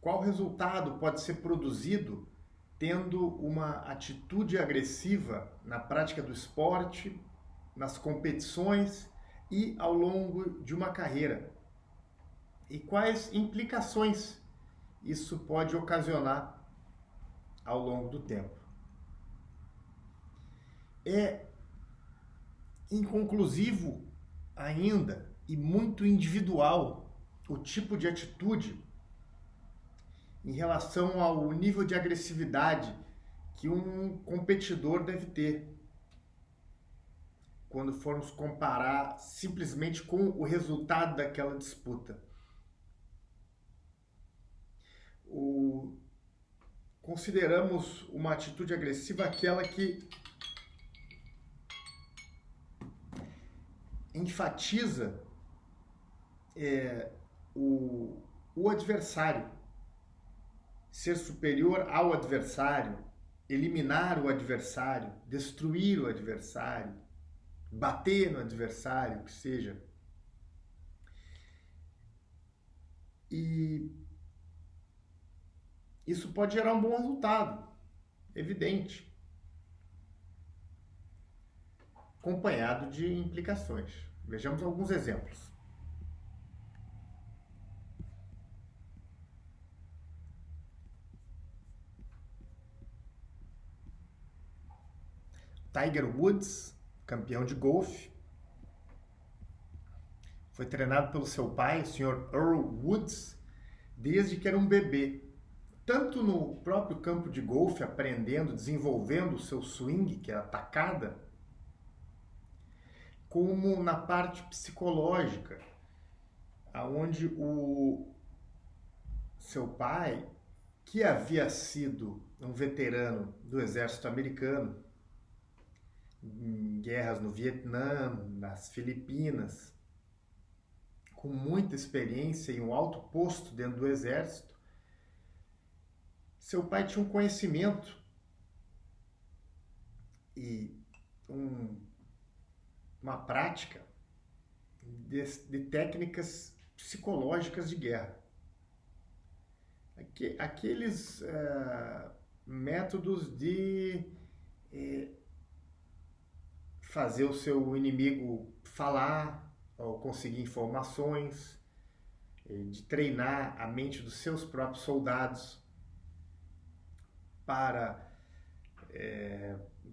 qual resultado pode ser produzido tendo uma atitude agressiva na prática do esporte, nas competições e ao longo de uma carreira? E quais implicações isso pode ocasionar ao longo do tempo? É inconclusivo ainda e muito individual o tipo de atitude em relação ao nível de agressividade que um competidor deve ter quando formos comparar simplesmente com o resultado daquela disputa. Consideramos uma atitude agressiva aquela que enfatiza o adversário, ser superior ao adversário, eliminar o adversário, destruir o adversário, bater no adversário, que seja. E isso pode gerar um bom resultado, evidente, acompanhado de implicações. Vejamos alguns exemplos. Tiger Woods, campeão de golfe, foi treinado pelo seu pai, o Sr. Earl Woods, desde que era um bebê. Tanto no próprio campo de golfe, aprendendo, desenvolvendo o seu swing, que é a tacada, como na parte psicológica, onde o seu pai, que havia sido um veterano do exército americano, em guerras no Vietnã, nas Filipinas, com muita experiência em um alto posto dentro do exército, seu pai tinha um conhecimento e uma prática de técnicas psicológicas de guerra. Aqueles métodos de fazer o seu inimigo falar ou conseguir informações, de treinar a mente dos seus próprios soldados para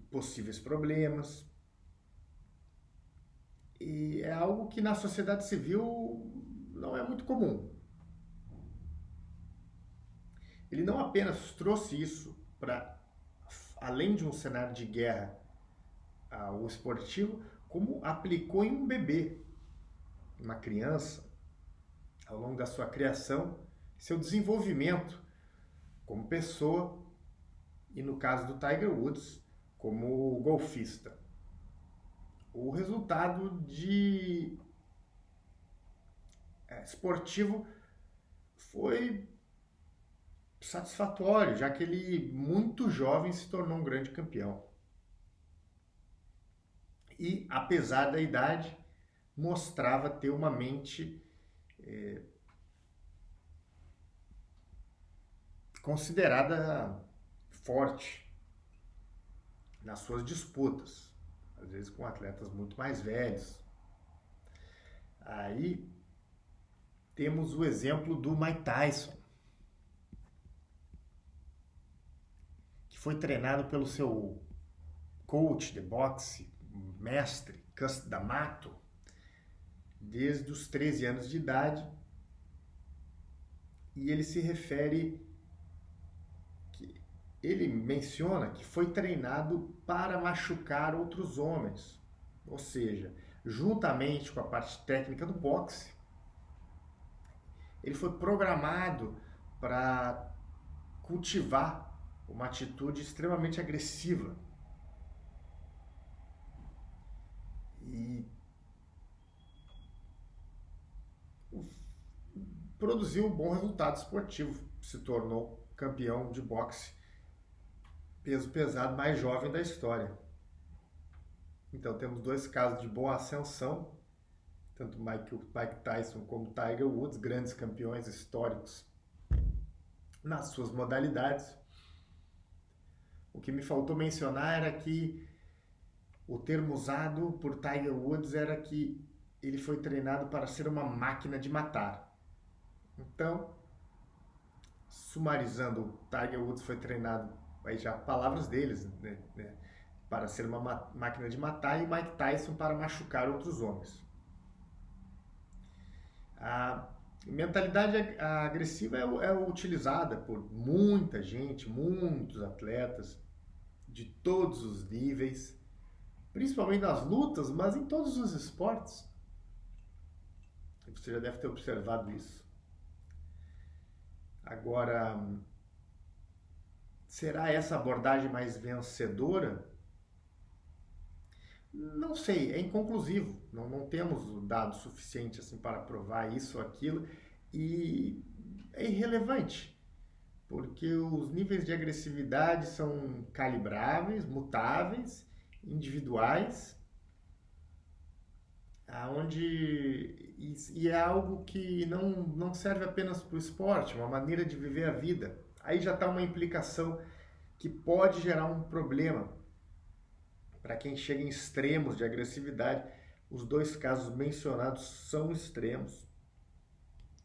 possíveis problemas. E é algo que na sociedade civil não é muito comum. Ele não apenas trouxe isso para, além de um cenário de guerra, ao esportivo, como aplicou em um bebê, uma criança, ao longo da sua criação, seu desenvolvimento como pessoa e, no caso do Tiger Woods, como golfista. O resultado esportivo foi satisfatório, já que ele, muito jovem, se tornou um grande campeão. E, apesar da idade, mostrava ter uma mente considerada forte nas suas disputas, às vezes com atletas muito mais velhos. Aí temos o exemplo do Mike Tyson, que foi treinado pelo seu coach de boxe, mestre Cus D'Amato, desde os 13 anos de idade, e ele menciona que foi treinado para machucar outros homens, ou seja, juntamente com a parte técnica do boxe, ele foi programado para cultivar uma atitude extremamente agressiva e produziu um bom resultado esportivo, se tornou campeão de boxe peso pesado mais jovem da história. Então temos dois casos de boa ascensão, tanto Mike Tyson como Tiger Woods, grandes campeões históricos nas suas modalidades. O que me faltou mencionar era que o termo usado por Tiger Woods era que ele foi treinado para ser uma máquina de matar. Então, sumarizando, Tiger Woods foi treinado, aí já palavras deles, né, para ser uma máquina de matar, e Mike Tyson para machucar outros homens. A mentalidade agressiva é utilizada por muita gente, muitos atletas de todos os níveis, principalmente nas lutas, mas em todos os esportes. Você já deve ter observado isso. Agora, será essa abordagem mais vencedora? Não sei, é inconclusivo. Não temos dados suficientes assim, para provar isso ou aquilo. E é irrelevante, porque os níveis de agressividade são calibráveis, mutáveis, individuais, e é algo que não serve apenas para o esporte, uma maneira de viver a vida. Aí já está uma implicação que pode gerar um problema para quem chega em extremos de agressividade. Os dois casos mencionados são extremos,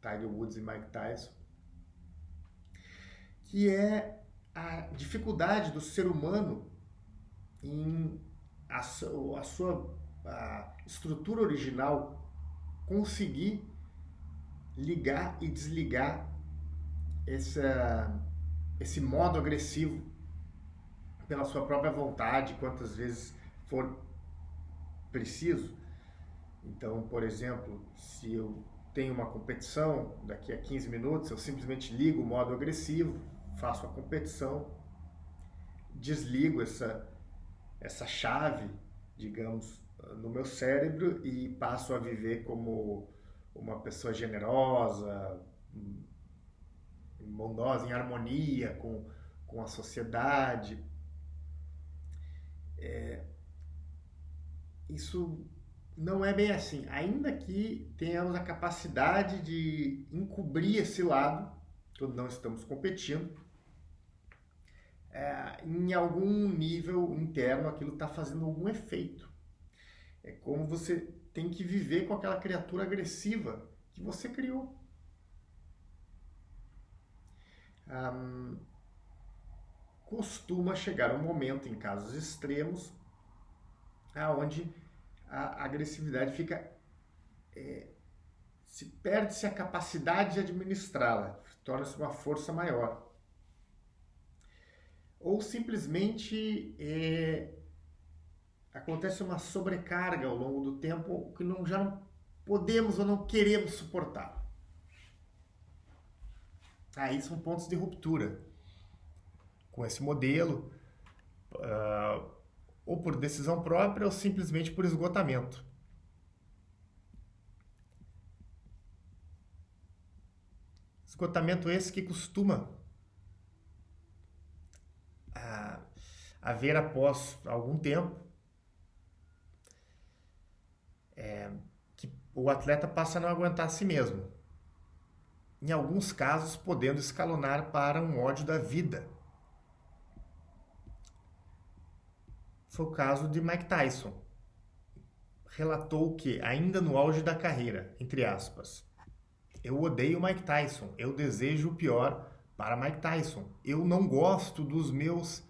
Tiger Woods e Mike Tyson, que é a dificuldade do ser humano em a sua estrutura original conseguir ligar e desligar esse modo agressivo pela sua própria vontade, quantas vezes for preciso. Então, por exemplo, se eu tenho uma competição, daqui a 15 minutos, eu simplesmente ligo o modo agressivo, faço a competição, desligo essa chave, digamos, no meu cérebro e passo a viver como uma pessoa generosa, bondosa, em harmonia com a sociedade. Isso não é bem assim. Ainda que tenhamos a capacidade de encobrir esse lado, quando não estamos competindo, em algum nível interno aquilo está fazendo algum efeito. É como você tem que viver com aquela criatura agressiva que você criou. Costuma chegar um momento, em casos extremos, onde a agressividade fica... perde-se a capacidade de administrá-la, torna-se uma força maior. Ou simplesmente acontece uma sobrecarga ao longo do tempo que já não podemos ou não queremos suportar. Aí são pontos de ruptura com esse modelo, ou por decisão própria ou simplesmente por esgotamento. Esgotamento esse que costuma haver após algum tempo, que o atleta passa a não aguentar a si mesmo. Em alguns casos, podendo escalonar para um ódio da vida. Foi o caso de Mike Tyson. Relatou que, ainda no auge da carreira, entre aspas, eu odeio Mike Tyson, eu desejo o pior para Mike Tyson. Eu não gosto dos meus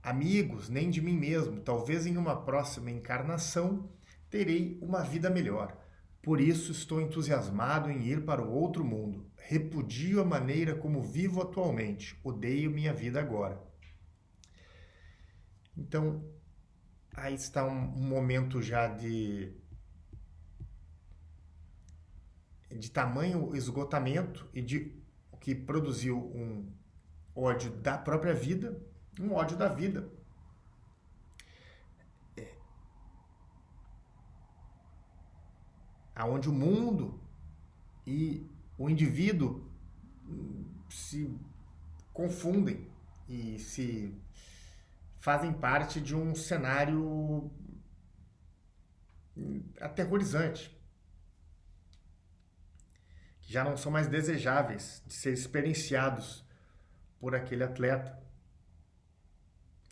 amigos, nem de mim mesmo. Talvez em uma próxima encarnação terei uma vida melhor. Por isso estou entusiasmado em ir para o outro mundo. Repudio a maneira como vivo atualmente. Odeio minha vida agora. Então, aí está um momento já de tamanho esgotamento e de o que produziu um ódio da própria vida, um ódio da vida. Aonde o mundo e o indivíduo se confundem e se fazem parte de um cenário aterrorizante, que já não são mais desejáveis de ser experienciados por aquele atleta.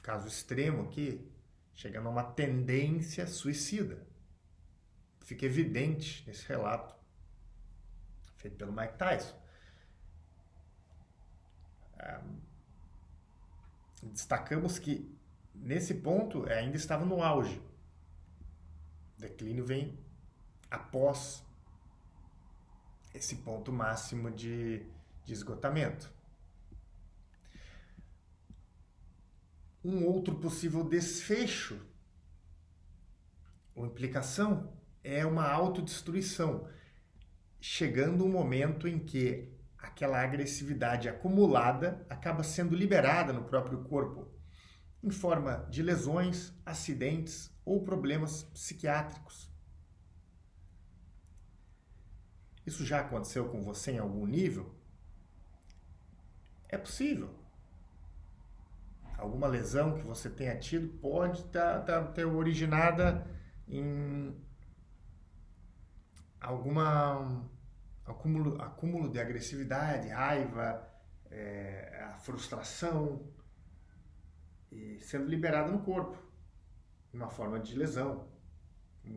Caso extremo aqui, chegando a uma tendência suicida. Fica evidente nesse relato feito pelo Mike Tyson. Destacamos que nesse ponto ainda estava no auge. O declínio vem após esse ponto máximo de esgotamento. Um outro possível desfecho ou implicação é uma autodestruição, chegando um momento em que aquela agressividade acumulada acaba sendo liberada no próprio corpo, em forma de lesões, acidentes ou problemas psiquiátricos. Isso já aconteceu com você em algum nível? É possível. Alguma lesão que você tenha tido pode ter originada em alguma acúmulo de agressividade, raiva, a frustração, e sendo liberada no corpo, uma forma de lesão,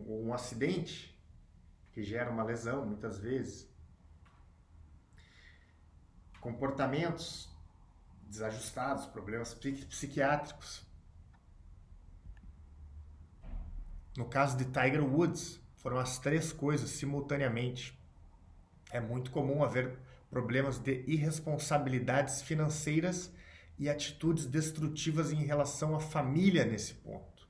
ou um acidente que gera uma lesão, muitas vezes. Comportamentos desajustados, problemas psiquiátricos. No caso de Tiger Woods, foram as 3 coisas simultaneamente. É muito comum haver problemas de irresponsabilidades financeiras e atitudes destrutivas em relação à família nesse ponto.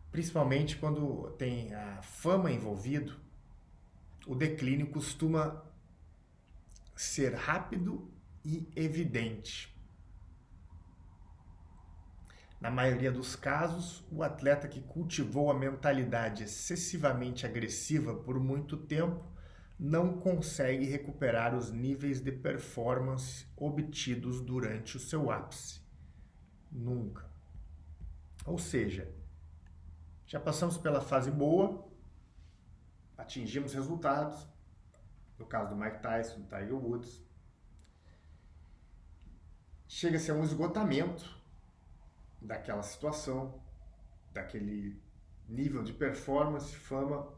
Principalmente quando tem a fama envolvido, o declínio costuma ser rápido e evidente. Na maioria dos casos, o atleta que cultivou a mentalidade excessivamente agressiva por muito tempo não consegue recuperar os níveis de performance obtidos durante o seu ápice. Nunca. Ou seja, já passamos pela fase boa, atingimos resultados, no caso do Mike Tyson, do Tiger Woods. Chega-se a um esgotamento daquela situação, daquele nível de performance, fama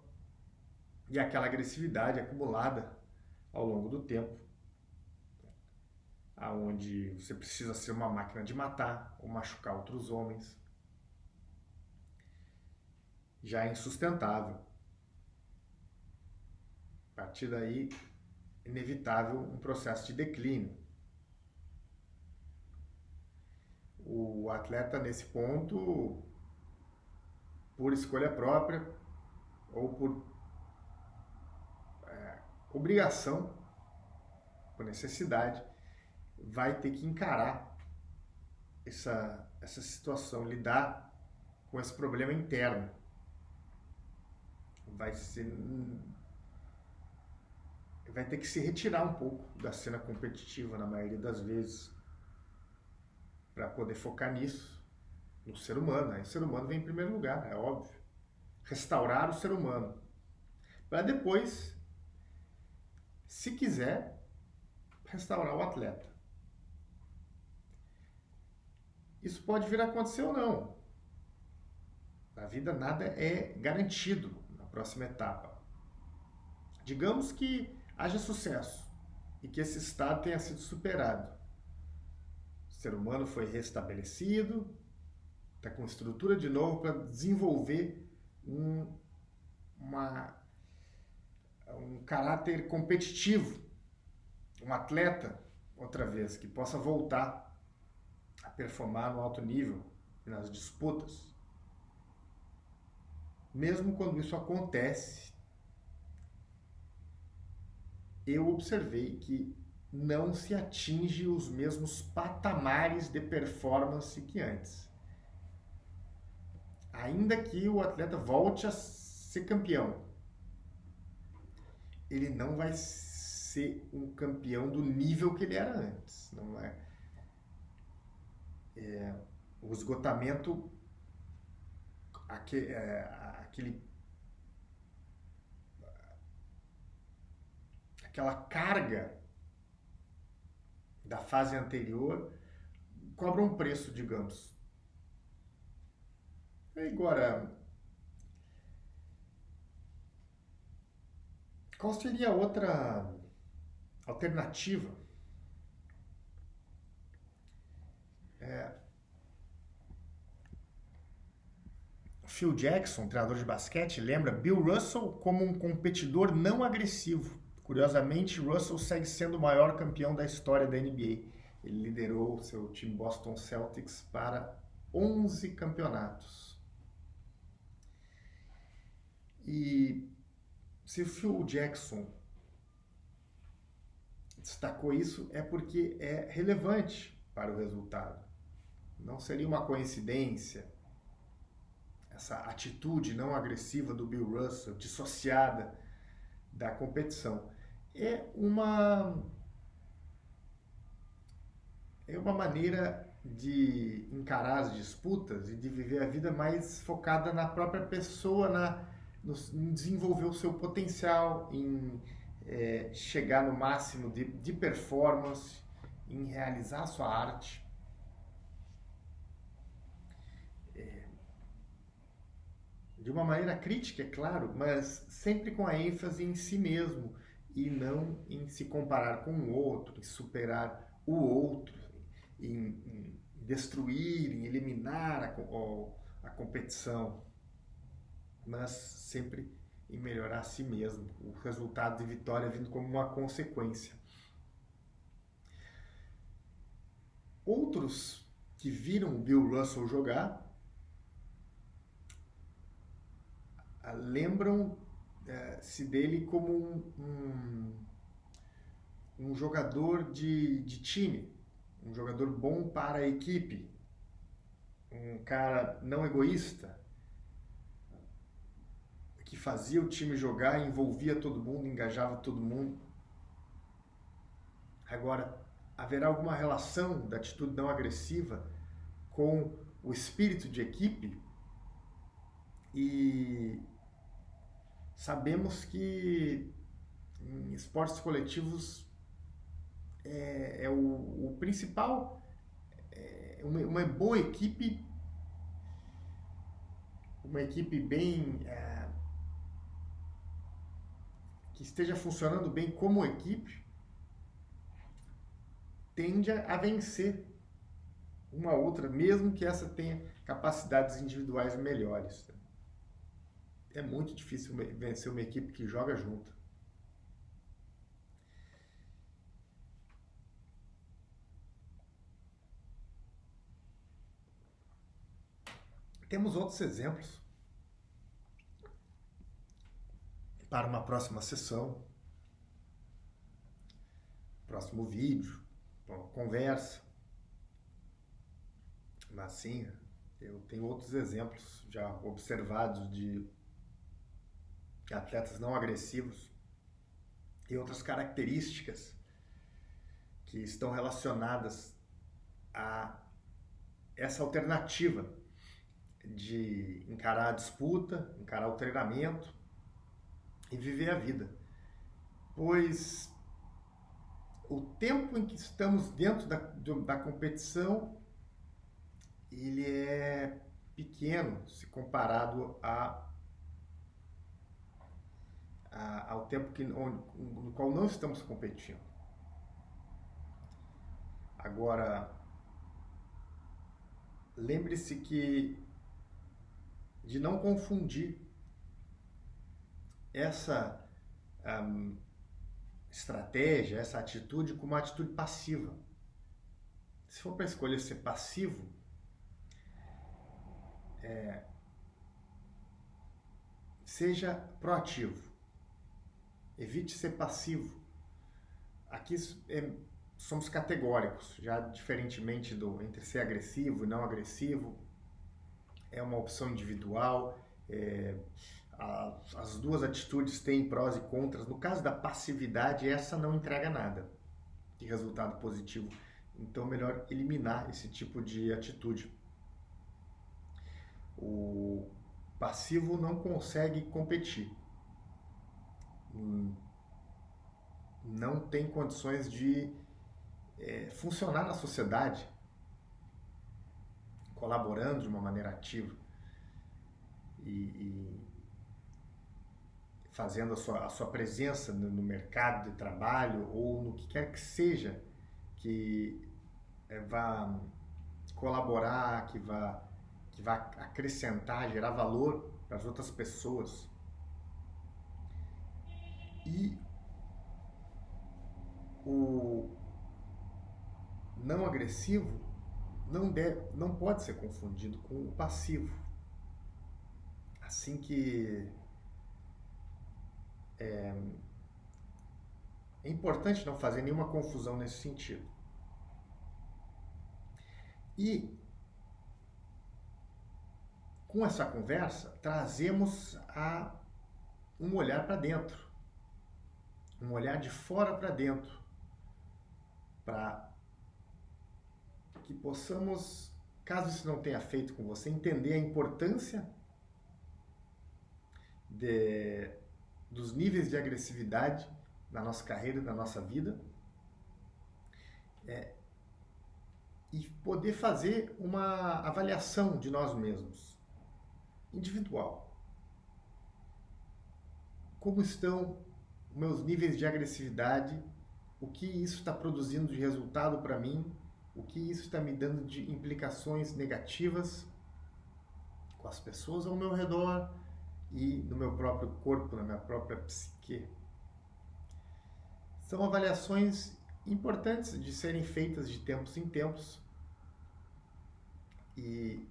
e aquela agressividade acumulada ao longo do tempo, aonde você precisa ser uma máquina de matar ou machucar outros homens. Já é insustentável. A partir daí, inevitável um processo de declínio. O atleta, nesse ponto, por escolha própria ou por obrigação, por necessidade, vai ter que encarar essa situação, lidar com esse problema interno. Vai ter que se retirar um pouco da cena competitiva, na maioria das vezes, para poder focar nisso, no ser humano. Aí o ser humano vem em primeiro lugar, é óbvio. Restaurar o ser humano. Para depois, se quiser, restaurar o atleta. Isso pode vir a acontecer ou não. Na vida nada é garantido na próxima etapa. Digamos que haja sucesso e que esse estado tenha sido superado. O ser humano foi restabelecido, está com estrutura de novo para desenvolver um caráter competitivo, um atleta, outra vez, que possa voltar a performar no alto nível nas disputas. Mesmo quando isso acontece, eu observei que não se atinge os mesmos patamares de performance que antes. Ainda que o atleta volte a ser campeão, ele não vai ser um campeão do nível que ele era antes. Não é? O esgotamento, aquela carga da fase anterior cobra um preço, digamos. Agora, qual seria outra alternativa? Phil Jackson, treinador de basquete, lembra Bill Russell como um competidor não agressivo. Curiosamente, Russell segue sendo o maior campeão da história da NBA. Ele liderou seu time Boston Celtics para 11 campeonatos. E se o Phil Jackson destacou isso, é porque é relevante para o resultado. Não seria uma coincidência essa atitude não agressiva do Bill Russell, dissociada da competição. É uma maneira de encarar as disputas e de viver a vida mais focada na própria pessoa, em desenvolver o seu potencial, em chegar no máximo de performance, em realizar a sua arte. De uma maneira crítica, é claro, mas sempre com a ênfase em si mesmo e não em se comparar com o outro, em superar o outro, em destruir, em eliminar a competição, mas sempre em melhorar a si mesmo. O resultado de vitória vindo como uma consequência. Outros que viram o Bill Russell jogar lembram-se dele como um jogador de time, um jogador bom para a equipe, um cara não egoísta, que fazia o time jogar, envolvia todo mundo, engajava todo mundo. Agora, haverá alguma relação da atitude não agressiva com o espírito de equipe? E sabemos que em esportes coletivos o principal, uma boa equipe, uma equipe bem que esteja funcionando bem como equipe, tende a vencer uma outra, mesmo que essa tenha capacidades individuais melhores. É muito difícil vencer uma equipe que joga junto. Temos outros exemplos para uma próxima sessão, próximo vídeo, uma conversa. Mas sim, eu tenho outros exemplos já observados de atletas não agressivos e outras características que estão relacionadas a essa alternativa de encarar a disputa, encarar o treinamento e viver a vida. Pois o tempo em que estamos dentro da competição, ele é pequeno se comparado ao tempo no qual não estamos competindo. Agora, lembre-se de não confundir essa estratégia, essa atitude com uma atitude passiva. Se for para escolher ser passivo, seja proativo. Evite ser passivo. Aqui somos categóricos, já diferentemente entre ser agressivo e não agressivo. É uma opção individual. As duas atitudes têm prós e contras. No caso da passividade, essa não entrega nada de resultado positivo. Então, melhor eliminar esse tipo de atitude. O passivo não consegue competir. Não tem condições de funcionar na sociedade, colaborando de uma maneira ativa e fazendo a sua presença no mercado de trabalho ou no que quer que seja que vá colaborar, que vá acrescentar, gerar valor para as outras pessoas. E o não agressivo não pode ser confundido com o passivo. Assim que é importante não fazer nenhuma confusão nesse sentido. E com essa conversa, trazemos um olhar para dentro, um olhar de fora para dentro, para que possamos, caso isso não tenha feito com você, entender a importância dos níveis de agressividade na nossa carreira, na nossa vida, e poder fazer uma avaliação de nós mesmos, individual. Como estão meus níveis de agressividade? O que isso está produzindo de resultado para mim? O que isso está me dando de implicações negativas com as pessoas ao meu redor e no meu próprio corpo, na minha própria psique? São avaliações importantes de serem feitas de tempos em tempos e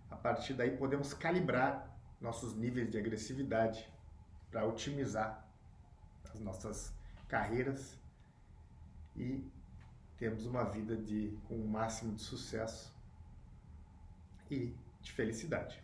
a partir daí podemos calibrar nossos níveis de agressividade para otimizar as nossas carreiras e termos uma vida com o máximo de sucesso e de felicidade.